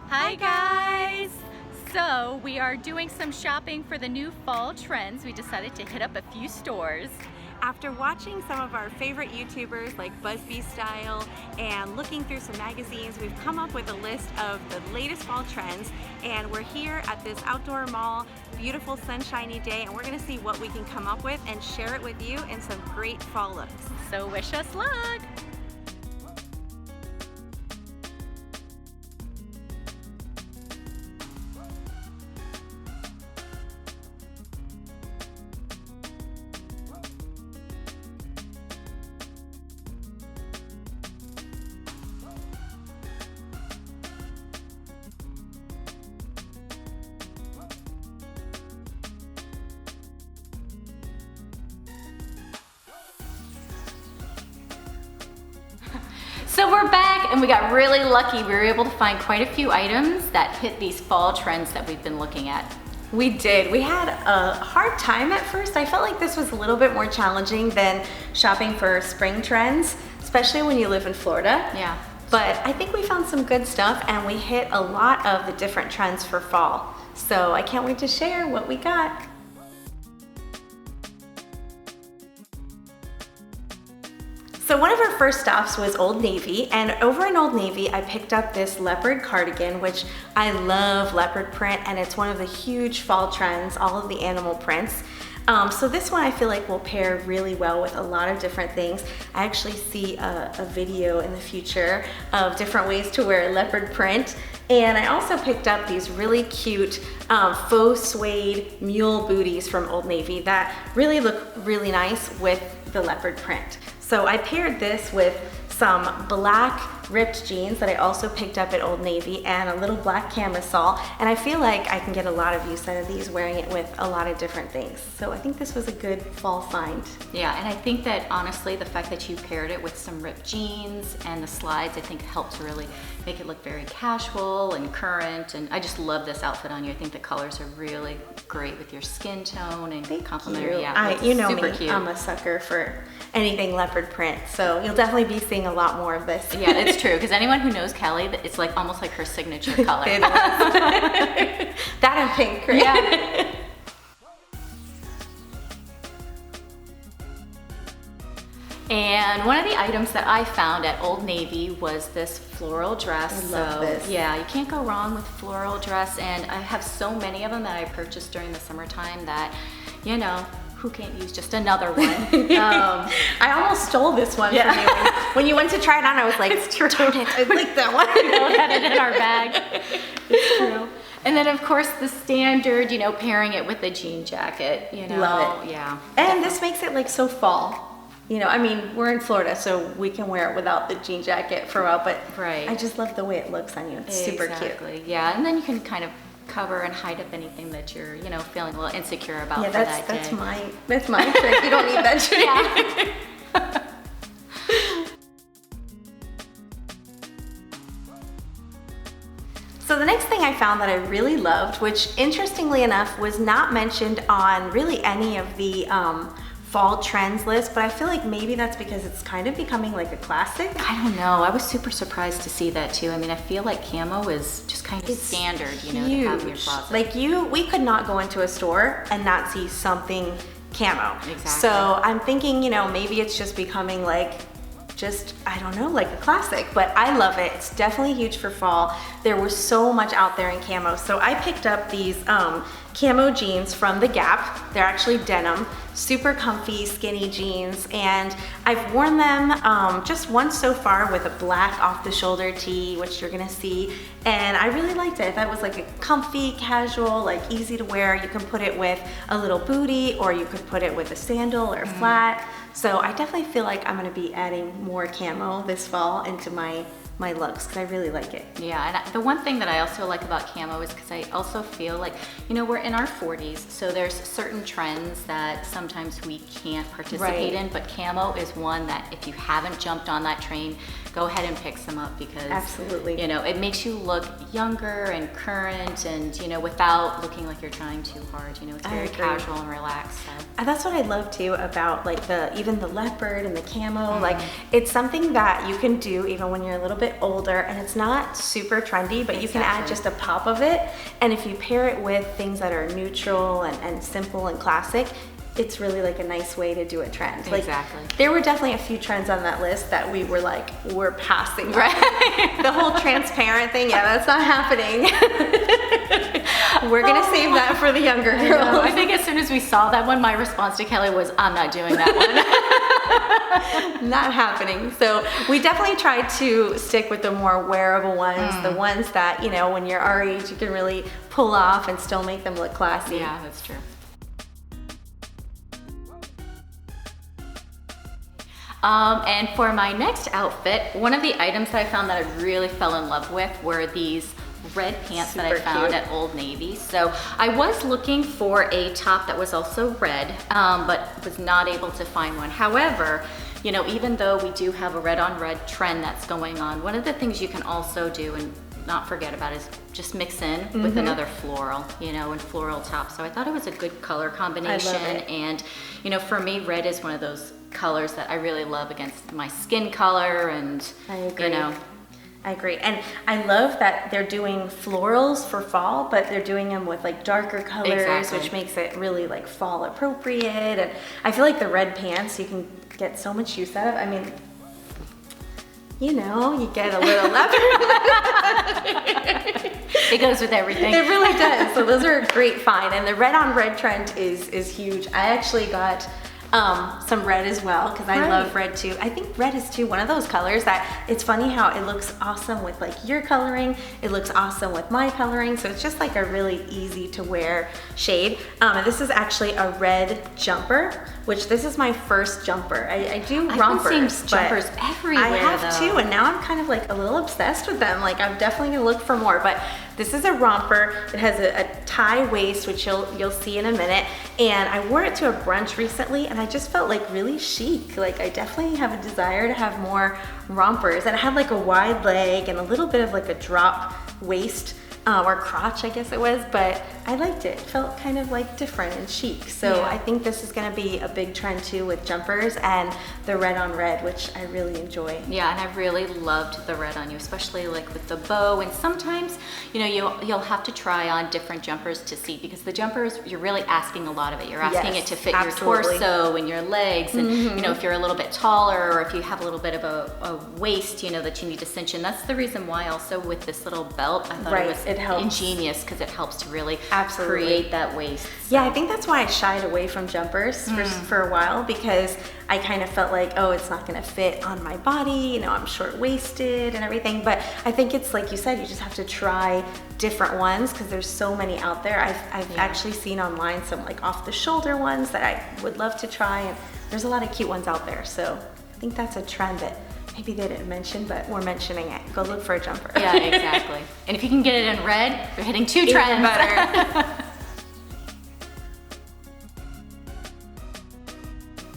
Hi guys! So we are doing some shopping for the new fall trends. We decided to hit up a few stores. After watching some of our favorite YouTubers like Busby Style and looking through some magazines, we've come up with a list of the latest fall trends, and we're here at this outdoor mall, beautiful sunshiny day, and we're gonna see what we can come up with and share it with you in some great fall looks. So wish us luck! So we're back and we got really lucky. We were able to find quite a few items that hit these fall trends that we've been looking at. We did. We had a hard time at first. I felt like this was a little bit more challenging than shopping for spring trends, especially when you live in Florida. Yeah. But I think we found some good stuff and we hit a lot of the different trends for fall. So I can't wait to share what we got. So one of our first stops was Old Navy, and over in Old Navy I picked up this leopard cardigan, which I love leopard print, and it's one of the huge fall trends, all of the animal prints. So this one I feel like will pair really well with a lot of different things. I actually see a video in the future of different ways to wear leopard print. And I also picked up these really cute faux suede mule booties from Old Navy that really look really nice with the leopard print. So I paired this with some black ripped jeans that I also picked up at Old Navy and a little black camisole, and I feel like I can get a lot of use out of these wearing it with a lot of different things. So I think this was a good fall find. Yeah, and I think that honestly the fact that you paired it with some ripped jeans and the slides, I think helped really make it look very casual and current, and I just love this outfit on you. I think the colors are really great with your skin tone and complementary. Yeah, you know me, cute. I'm a sucker for anything leopard print, so you'll definitely be seeing a lot more of this. Yeah, it's true, because anyone who knows Kelly, it's like almost like her signature color. It is. That and pink, right? Yeah. And one of the items that I found at Old Navy was this floral dress. I love this. Yeah, you can't go wrong with floral dress, and I have so many of them that I purchased during the summertime that, you know, who can't use just another one? I almost stole this one from you. When you went to try it on, I was like, it's true. Darn it, I like that one. We had it in our bag. It's true. And then of course the standard, you know, pairing it with the jean jacket, you know. Love it. Yeah. And definitely. this makes it like so fall. You know, I mean, we're in Florida, so we can wear it without the jean jacket for a while, but Right. I just love the way it looks on you. It's super cute. Exactly. Yeah, and then you can kind of cover and hide up anything that you're, you know, feeling a little insecure about for that day. That's my trick. You don't need that trick. Yeah. So the next thing I found that I really loved, which interestingly enough was not mentioned on really any of the fall trends list, but I feel like maybe that's because it's kind of becoming like a classic. I don't know. I was super surprised to see that too. I mean, I feel like camo is just kind of standard, you know, to have in your closet. Like we could not go into a store and not see something camo. Exactly. So I'm thinking, you know, maybe it's just becoming like I don't know, like a classic, but I love it. It's definitely huge for fall. There was so much out there in camo. So I picked up these camo jeans from The Gap. They're actually denim, super comfy, skinny jeans, and I've worn them just once so far with a black off-the-shoulder tee, which you're gonna see, and I really liked it. I thought it was like a comfy, casual, like easy to wear. You can put it with a little bootie, or you could put it with a sandal or flat. So I definitely feel like I'm gonna be adding more camo this fall into my looks, because I really like it. Yeah, and the one thing that I also like about camo is because I also feel like, you know, we're in our 40s, so there's certain trends that sometimes we can't participate in, but camo is one that if you haven't jumped on that train, go ahead and pick some up, because absolutely, you know, it makes you look younger and current, and you know, without looking like you're trying too hard. You know, it's very casual and relaxed. So. And that's what I love too about like even the leopard and the camo. Like it's something that you can do even when you're a little bit bit older and it's not super trendy, but you can add Exactly. just a pop of it. And if you pair it with things that are neutral and simple and classic, it's really like a nice way to do a trend. Like, Exactly. there were definitely a few trends on that list that we were like, we're passing. Right. The whole transparent thing, yeah, that's not happening. We're gonna save that for the younger I girls. think as soon as we saw that one, my response to Kelly was, I'm not doing that one. Not happening. So we definitely tried to stick with the more wearable ones, the ones that, you know, when you're our age, you can really pull off and still make them look classy. Yeah, that's true. And for my next outfit, one of the items that I found that I really fell in love with were these red pants that I Super found cute. at Old Navy. So I was looking for a top that was also red, but was not able to find one. However, you know, even though we do have a red on red trend that's going on, one of the things you can also do and not forget about is just mix in with another floral, you know, and floral top. So I thought it was a good color combination. it. And, you know, for me, red is one of those colors that I really love against my skin color, and I agree. you know, I agree. And I love that they're doing florals for fall, but they're doing them with like darker colors, Exactly. which makes it really like fall appropriate. And I feel like the red pants you can get so much use out of. I mean, you know, you get a little leopard. it goes with everything. It really does. So those are a great find. And the red on red trend is huge. I actually got some red as well because I Right. love red too. I think red is too one of those colors that it's funny how it looks awesome with like your coloring. It looks awesome with my coloring. So it's just like a really easy to wear shade. And this is actually a red jumper, which this is my first jumper. I do I've been rompers, seeing but jumpers everywhere, I have though. too, and now I'm kind of like a little obsessed with them. Like I'm definitely gonna look for more, but this is a romper. It has a tie waist, which you'll see in a minute. And I wore it to a brunch recently, and I just felt like really chic. Like I definitely have a desire to have more rompers. And it had like a wide leg and a little bit of like a drop waist. Or crotch, I guess it was, but I liked it. It felt kind of like different and chic. So Yeah. I think this is gonna be a big trend too with jumpers and the red on red, which I really enjoy. Yeah, and I really loved the red on you, especially like with the bow. And sometimes, you know, you'll have to try on different jumpers to see, because the jumpers, you're really asking a lot of it. You're asking Yes, it to fit absolutely. your torso and your legs, and you know, if you're a little bit taller or if you have a little bit of a waist, you know, that you need to cinch in. That's the reason why also with this little belt, I thought Right, it was it helps. ingenious because it helps to really Absolutely. create that waist. Yeah, I think that's why I shied away from jumpers for a while, because I kind of felt like, oh, it's not gonna fit on my body, you know, I'm short-waisted and everything. But I think it's like you said, you just have to try different ones because there's so many out there. I've actually seen online some like off-the-shoulder ones that I would love to try, and there's a lot of cute ones out there. So I think that's a trend that maybe they didn't mention, but we're mentioning it. Go look for a jumper. Yeah, exactly. And if you can get it in red, you're hitting two trends. Even better.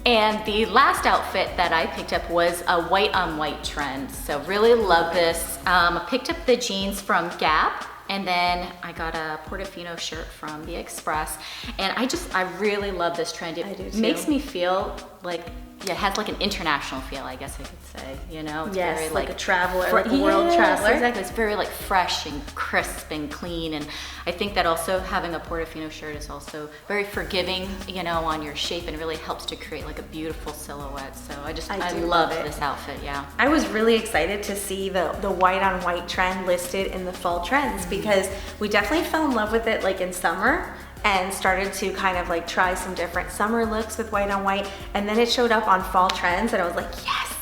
And the last outfit that I picked up was a white on white trend. So really love this. I picked up the jeans from Gap, and then I got a Portofino shirt from The Express. And I really love this trend. I do It too. makes me feel like, yeah, it has like an international feel, I guess I could say, you know? It's Yes, like a traveler, like a world Yes, traveler. Exactly, it's very like fresh and crisp and clean. And I think that also having a Portofino shirt is also very forgiving, you know, on your shape, and really helps to create like a beautiful silhouette. So I I do love love it. this outfit, yeah. I was really excited to see the white on white trend listed in the fall trends, because we definitely fell in love with it like in summer and started to kind of like try some different summer looks with white on white, and then it showed up on fall trends and I was like, yes,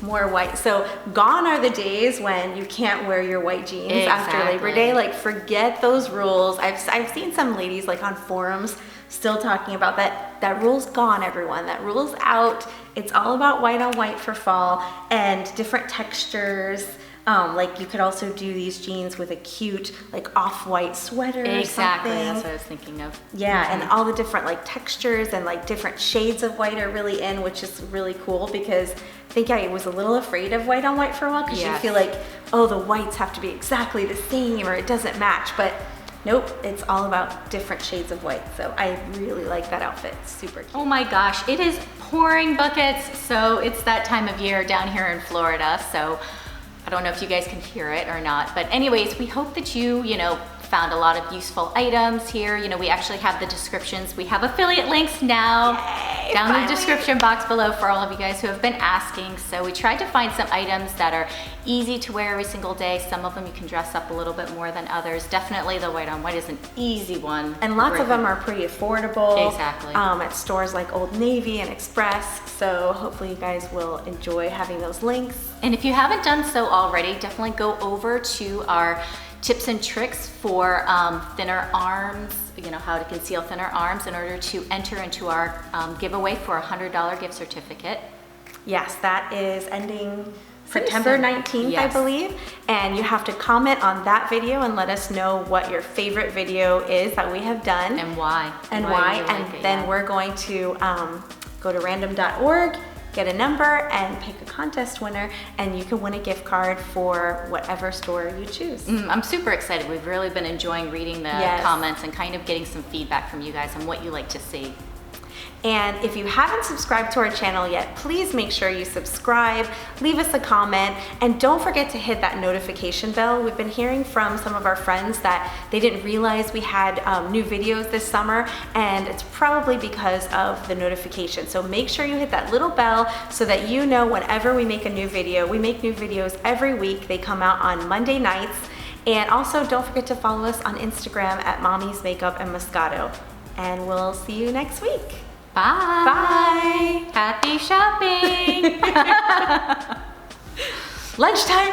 more white. So gone are the days when you can't wear your white jeans after Labor Exactly. Day. Like forget those rules. I've seen some ladies like on forums still talking about that rule's gone, everyone. That rule's out. It's all about white on white for fall and different textures. Like you could also do these jeans with a cute like off-white sweater or Exactly, something. that's what I was thinking of. Yeah, and all the different like textures and like different shades of white are really in, which is really cool, because I think I was a little afraid of white on white for a while, because you Yes. feel like, oh, the whites have to be exactly the same or it doesn't match, but nope, it's all about different shades of white. So I really like that outfit. It's super cute. Oh my gosh, it is pouring buckets. So it's that time of year down here in Florida. So I don't know if you guys can hear it or not, but anyways, we hope that you found a lot of useful items here. We actually have the descriptions. We have affiliate links now. Yay, down in finally. the description box below for all of you guys who have been asking. So we tried to find some items that are easy to wear every single day. Some of them you can dress up a little bit more than others. Definitely the white on white is an easy one. And lots of them are pretty affordable. Exactly. At stores like Old Navy and Express. So hopefully you guys will enjoy having those links. And if you haven't done so already, definitely go over to our tips and tricks for thinner arms, how to conceal thinner arms in order to enter into our giveaway for a $100 gift certificate. Yes, that is ending Pretty September soon. 19th, Yes. I believe. And you have to comment on that video and let us know what your favorite video is that we have done. And why. And you why. like And it, then yeah. we're going to go to random.org, get a number, and pick a contest winner, and you can win a gift card for whatever store you choose. I'm super excited. We've really been enjoying reading the Yes. comments and kind of getting some feedback from you guys on what you like to see. And if you haven't subscribed to our channel yet, please make sure you subscribe, leave us a comment, and don't forget to hit that notification bell. We've been hearing from some of our friends that they didn't realize we had new videos this summer, and it's probably because of the notification. So make sure you hit that little bell so that you know whenever we make a new video. We make new videos every week. They come out on Monday nights. And also don't forget to follow us on Instagram at Mommy's Makeup and Moscato. And we'll see you next week. Bye. Bye. Happy shopping. Lunchtime.